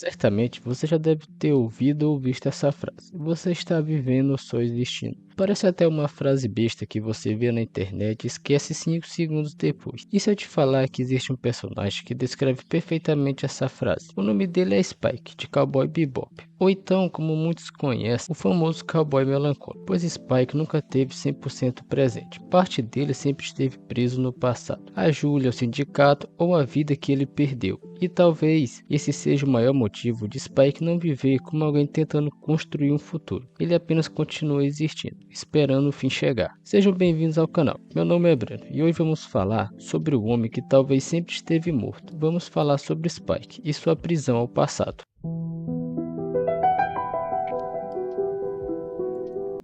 Certamente você já deve ter ouvido ou visto essa frase. Você está vivendo ou só existindo. Parece até uma frase besta que você vê na internet e esquece 5 segundos depois. E se eu te falar que existe um personagem que descreve perfeitamente essa frase? O nome dele é Spike, de Cowboy Bebop. Ou então, como muitos conhecem, o famoso cowboy melancólico, pois Spike nunca teve 100% presente. Parte dele sempre esteve preso no passado. A Julia, o sindicato ou a vida que ele perdeu. E talvez esse seja o maior motivo de Spike não viver como alguém tentando construir um futuro. Ele apenas continua existindo, esperando o fim chegar. Sejam bem-vindos ao canal. Meu nome é Breno e hoje vamos falar sobre o homem que talvez sempre esteve morto. Vamos falar sobre Spike e sua prisão ao passado.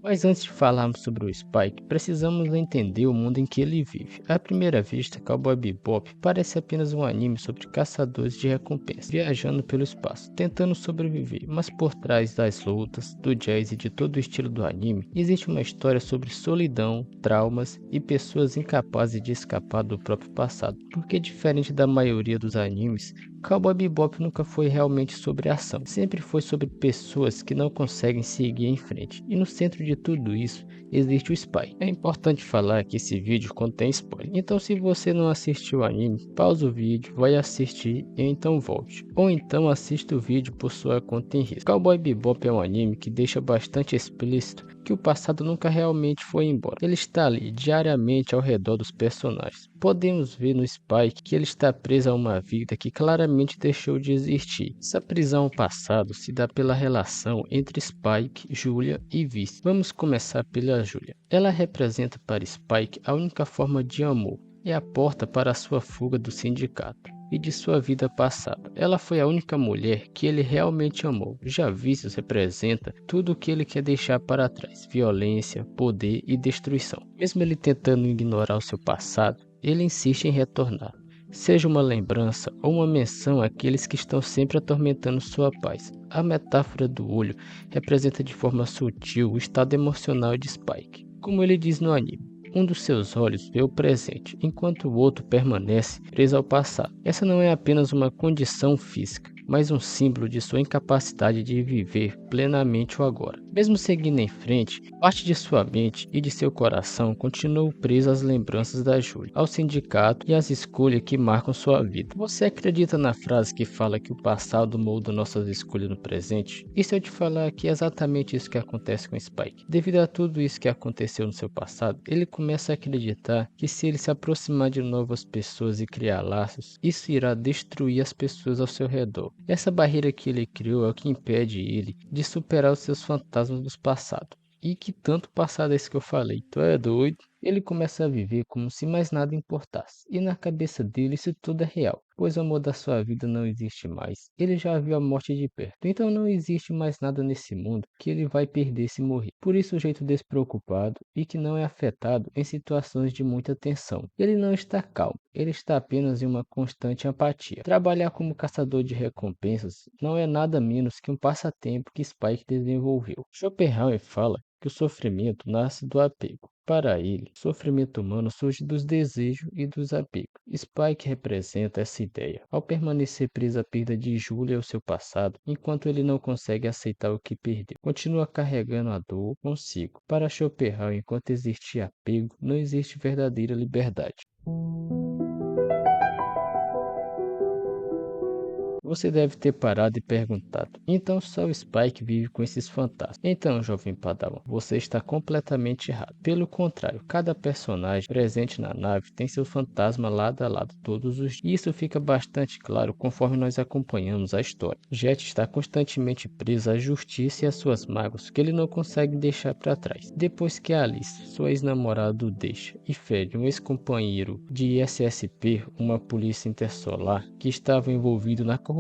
Mas antes de falarmos sobre o Spike, precisamos entender o mundo em que ele vive. À primeira vista, Cowboy Bebop parece apenas um anime sobre caçadores de recompensas, viajando pelo espaço, tentando sobreviver. Mas por trás das lutas, do jazz e de todo o estilo do anime, existe uma história sobre solidão, traumas e pessoas incapazes de escapar do próprio passado. Porque diferente da maioria dos animes, Cowboy Bebop nunca foi realmente sobre ação, sempre foi sobre pessoas que não conseguem seguir em frente. E no centro de tudo isso existe o Spy. É importante falar que esse vídeo contém spoiler, então se você não assistiu o anime, pausa o vídeo, vai assistir e então volte. Ou então assista o vídeo por sua conta em risco. Cowboy Bebop é um anime que deixa bastante explícito que o passado nunca realmente foi embora. Ele está ali diariamente ao redor dos personagens. Podemos ver no Spike que ele está preso a uma vida que claramente deixou de existir. Essa prisão ao passado se dá pela relação entre Spike, Julia e Vice. Vamos começar pela Julia. Ela representa para Spike a única forma de amor. É a porta para a sua fuga do sindicato e de sua vida passada. Ela foi a única mulher que ele realmente amou. Já Vícios representa tudo o que ele quer deixar para trás: violência, poder e destruição. Mesmo ele tentando ignorar o seu passado, ele insiste em retornar. Seja uma lembrança ou uma menção àqueles que estão sempre atormentando sua paz. A metáfora do olho representa de forma sutil o estado emocional de Spike. Como ele diz no anime, um dos seus olhos vê o presente, enquanto o outro permanece preso ao passado. Essa não é apenas uma condição física, mas um símbolo de sua incapacidade de viver plenamente o agora. Mesmo seguindo em frente, parte de sua mente e de seu coração continuam preso às lembranças da Julia, ao sindicato e às escolhas que marcam sua vida. Você acredita na frase que fala que o passado molda nossas escolhas no presente? E se eu te falar que é exatamente isso que acontece com Spike? Devido a tudo isso que aconteceu no seu passado, ele começa a acreditar que se ele se aproximar de novas pessoas e criar laços, isso irá destruir as pessoas ao seu redor. Essa barreira que ele criou é o que impede ele de superar os seus fantasmas do passado. E que tanto passado é esse que eu falei? Tu é doido? Ele começa a viver como se mais nada importasse. E na cabeça dele isso tudo é real, pois o amor da sua vida não existe mais. Ele já viu a morte de perto, então não existe mais nada nesse mundo que ele vai perder se morrer. Por isso o jeito despreocupado e que não é afetado em situações de muita tensão. Ele não está calmo, ele está apenas em uma constante apatia. Trabalhar como caçador de recompensas não é nada menos que um passatempo que Spike desenvolveu. Schopenhauer fala que o sofrimento nasce do apego. Para ele, o sofrimento humano surge dos desejos e dos apegos. Spike representa essa ideia. Ao permanecer preso à perda de Julia e ao seu passado, enquanto ele não consegue aceitar o que perdeu, continua carregando a dor consigo. Para Schopenhauer, enquanto existe apego, não existe verdadeira liberdade. Você deve ter parado e perguntado: então só o Spike vive com esses fantasmas? Então, jovem Padawan, você está completamente errado. Pelo contrário, cada personagem presente na nave tem seu fantasma lado a lado todos os dias. Isso fica bastante claro conforme nós acompanhamos a história. Jet está constantemente preso à justiça e às suas mágoas que ele não consegue deixar para trás. Depois que Alice, sua ex-namorada, o deixa e fere um ex-companheiro de SSP, uma polícia intersolar, que estava envolvido na corrupção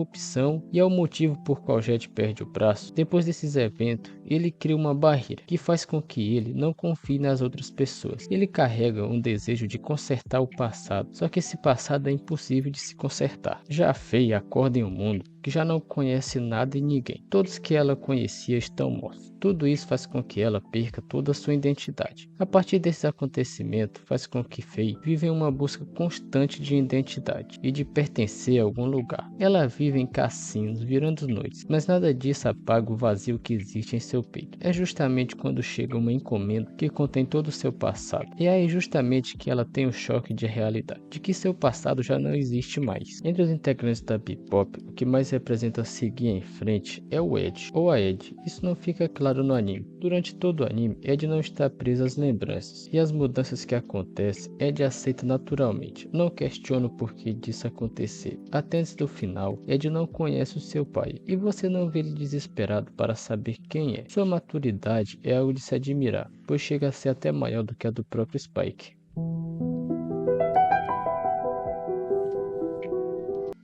e é o motivo por qual Jet perde o braço. Depois desses eventos, ele cria uma barreira que faz com que ele não confie nas outras pessoas. Ele carrega um desejo de consertar o passado, só que esse passado é impossível de se consertar. Já Faye acorda em um mundo que já não conhece nada e ninguém. Todos que ela conhecia estão mortos. Tudo isso faz com que ela perca toda a sua identidade. A partir desse acontecimento, faz com que Faye viva em uma busca constante de identidade e de pertencer a algum lugar. Ela vive em cassinos, virando noites, mas nada disso apaga o vazio que existe em seu peito. É justamente quando chega uma encomenda que contém todo o seu passado. E é aí justamente que ela tem o choque de realidade, de que seu passado já não existe mais. Entre os integrantes da Bebop, o que mais representa seguir em frente é o Ed, ou a Ed. Isso não fica claro no anime. Durante todo o anime, Ed não está preso às lembranças, e as mudanças que acontecem, Ed aceita naturalmente. Não questiona o porquê disso acontecer. Até antes do final, Ed não conhece o seu pai, e você não vê ele desesperado para saber quem é. Sua maturidade é algo de se admirar, pois chega a ser até maior do que a do próprio Spike.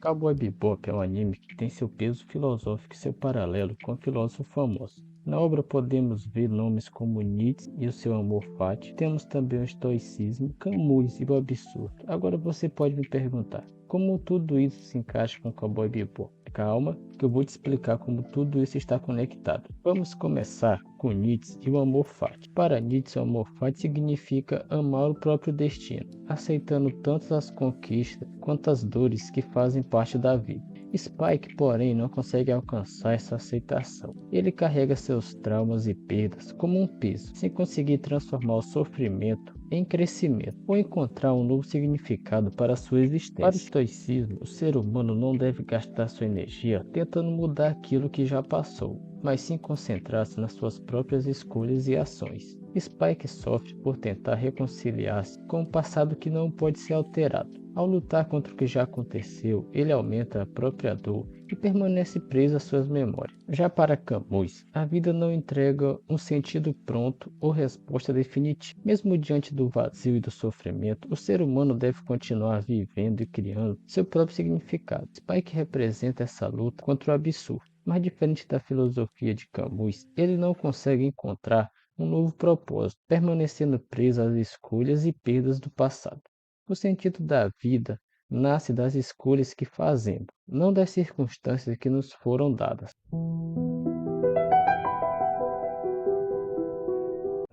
Cowboy Bebop é um anime que tem seu peso filosófico e seu paralelo com filósofos famosos. Na obra podemos ver nomes como Nietzsche e o seu amor fati. Temos também o estoicismo, Camus e o absurdo. Agora você pode me perguntar, como tudo isso se encaixa com Cowboy Bebop? Calma, que eu vou te explicar como tudo isso está conectado. Vamos começar com Nietzsche e o amor fati. Para Nietzsche, o amor fati significa amar o próprio destino, aceitando tanto as conquistas quanto as dores que fazem parte da vida. Spike, porém, não consegue alcançar essa aceitação. Ele carrega seus traumas e perdas como um peso, sem conseguir transformar o sofrimento em crescimento ou encontrar um novo significado para sua existência. Para o estoicismo, o ser humano não deve gastar sua energia tentando mudar aquilo que já passou, mas sim concentrar-se nas suas próprias escolhas e ações. Spike sofre por tentar reconciliar-se com o passado que não pode ser alterado. Ao lutar contra o que já aconteceu, ele aumenta a própria dor e permanece preso às suas memórias. Já para Camus, a vida não entrega um sentido pronto ou resposta definitiva. Mesmo diante do vazio e do sofrimento, o ser humano deve continuar vivendo e criando seu próprio significado. Spike representa essa luta contra o absurdo, mas diferente da filosofia de Camus, ele não consegue encontrar um novo propósito, permanecendo preso às escolhas e perdas do passado. O sentido da vida nasce das escolhas que fazemos, não das circunstâncias que nos foram dadas.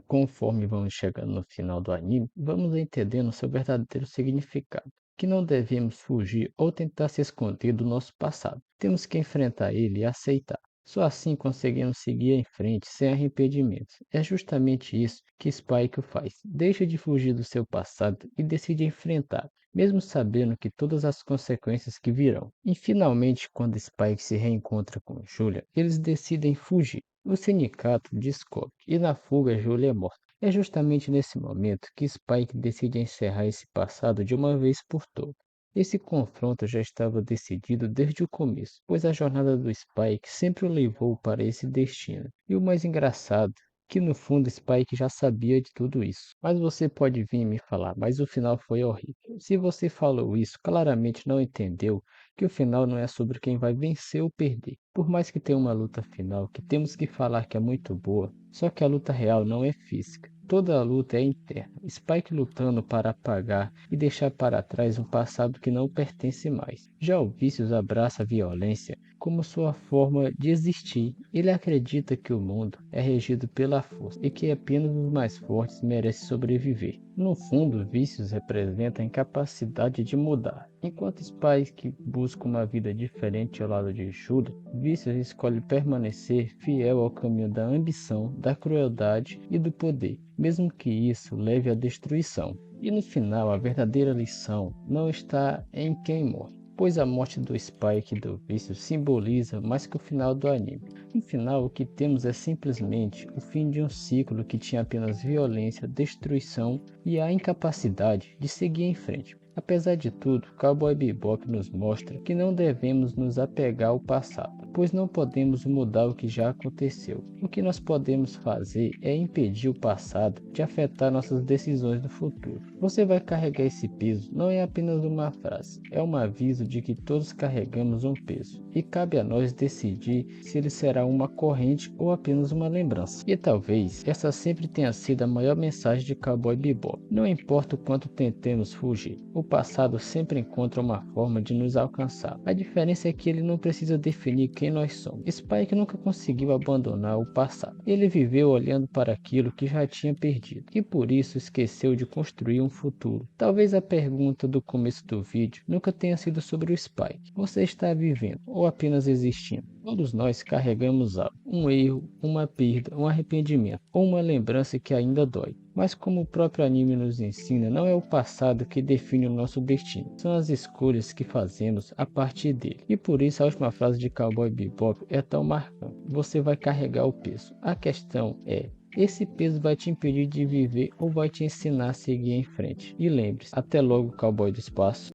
Conforme vamos chegando no final do anime, vamos entendendo seu verdadeiro significado, que não devemos fugir ou tentar se esconder do nosso passado. Temos que enfrentar ele e aceitar. Só assim conseguimos seguir em frente sem arrependimentos. É justamente isso que Spike faz. Deixa de fugir do seu passado e decide enfrentar, mesmo sabendo que todas as consequências que virão. E finalmente, quando Spike se reencontra com Julia, eles decidem fugir. O sindicato descobre e na fuga Julia é morta. É justamente nesse momento que Spike decide encerrar esse passado de uma vez por todas. Esse confronto já estava decidido desde o começo, pois a jornada do Spike sempre o levou para esse destino. E o mais engraçado, que no fundo Spike já sabia de tudo isso. Mas você pode vir me falar, mas o final foi horrível. Se você falou isso, claramente não entendeu que o final não é sobre quem vai vencer ou perder. Por mais que tenha uma luta final, que temos que falar que é muito boa, só que a luta real não é física. Toda a luta é interna. Spike lutando para apagar e deixar para trás um passado que não pertence mais. Já o Vícios abraça a violência como sua forma de existir. Ele acredita que o mundo é regido pela força e que apenas os mais fortes merecem sobreviver. No fundo, Vícios representa a incapacidade de mudar. Enquanto Spike busca uma vida diferente ao lado de Julia, Vícios escolhe permanecer fiel ao caminho da ambição, da crueldade e do poder, mesmo que isso leve à destruição. E no final, a verdadeira lição não está em quem morre, pois a morte do Spike e do Vício simboliza mais que o final do anime. No final, o que temos é simplesmente o fim de um ciclo que tinha apenas violência, destruição e a incapacidade de seguir em frente. Apesar de tudo, Cowboy Bebop nos mostra que não devemos nos apegar ao passado, pois não podemos mudar o que já aconteceu. O que nós podemos fazer é impedir o passado de afetar nossas decisões no futuro. Você vai carregar esse peso, não é apenas uma frase, é um aviso de que todos carregamos um peso, e cabe a nós decidir se ele será uma corrente ou apenas uma lembrança. E talvez essa sempre tenha sido a maior mensagem de Cowboy Bebop. Não importa o quanto tentemos fugir, o passado sempre encontra uma forma de nos alcançar. A diferença é que ele não precisa definir quem nós somos. Spike nunca conseguiu abandonar o passado. Ele viveu olhando para aquilo que já tinha perdido, e por isso esqueceu de construir um futuro. Talvez a pergunta do começo do vídeo nunca tenha sido sobre o Spike. Você está vivendo ou apenas existindo? Todos nós carregamos algo, um erro, uma perda, um arrependimento ou uma lembrança que ainda dói. Mas como o próprio anime nos ensina, não é o passado que define o nosso destino, são as escolhas que fazemos a partir dele. E por isso a última frase de Cowboy Bebop é tão marcante. Você vai carregar o peso. A questão é: esse peso vai te impedir de viver ou vai te ensinar a seguir em frente? E lembre-se, até logo, cowboy do espaço.